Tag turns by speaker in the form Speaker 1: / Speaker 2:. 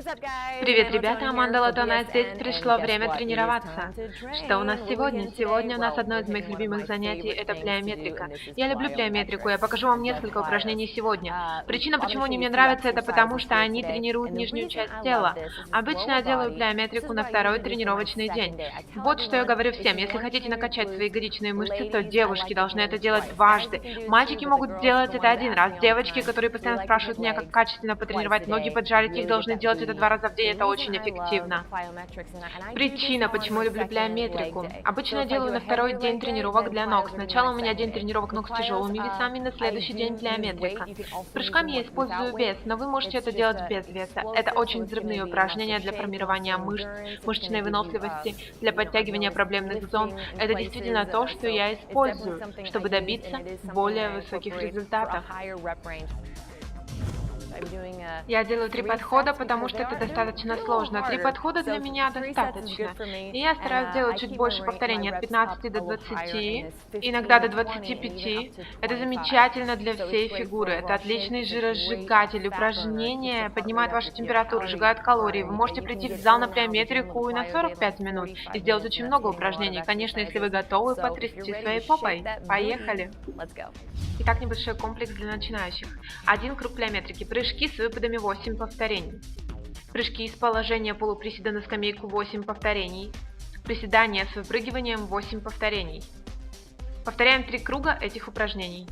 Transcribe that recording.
Speaker 1: Привет, ребята, Аманда Латона здесь. Пришло время тренироваться. Что у нас сегодня? Сегодня у нас одно из моих любимых занятий – это плеометрика. Я люблю плеометрику, я покажу вам несколько упражнений сегодня. Причина, почему они мне нравятся, это потому, что они тренируют нижнюю часть тела. Обычно я делаю плеометрику на второй тренировочный день. Вот что я говорю всем, если хотите накачать свои ягодичные мышцы, то девушки должны это делать дважды. Мальчики могут сделать это один раз. Девочки, которые постоянно спрашивают меня, как качественно потренировать ноги, поджарить их, должны делать это 2 раза в день, это очень эффективно. Причина, почему я люблю плеометрику. Обычно я делаю на второй день тренировок для ног. Сначала у меня день тренировок ног с тяжелыми весами, на следующий день плеометрика. С прыжками я использую вес, но вы можете это делать без веса. Это очень взрывные упражнения для формирования мышц, мышечной выносливости, для подтягивания проблемных зон. Это действительно то, что я использую, чтобы добиться более высоких результатов. Я делаю 3 подхода, потому что это достаточно сложно. 3 подхода для меня достаточно. И я стараюсь делать чуть больше повторений, от 15 до 20, иногда до 25. Это замечательно для всей фигуры. Это отличный жиросжигатель. Упражнения поднимают вашу температуру, сжигают калории. Вы можете прийти в зал на плеометрику и на 45 минут и сделать очень много упражнений. Конечно, если вы готовы потрясти своей попой. Поехали! Итак, небольшой комплекс для начинающих. 1 круг плеометрики. Прыжки с выпадами 8 повторений. Прыжки из положения полуприседа на скамейку 8 повторений. Приседания с выпрыгиванием 8 повторений. Повторяем 3 круга этих упражнений.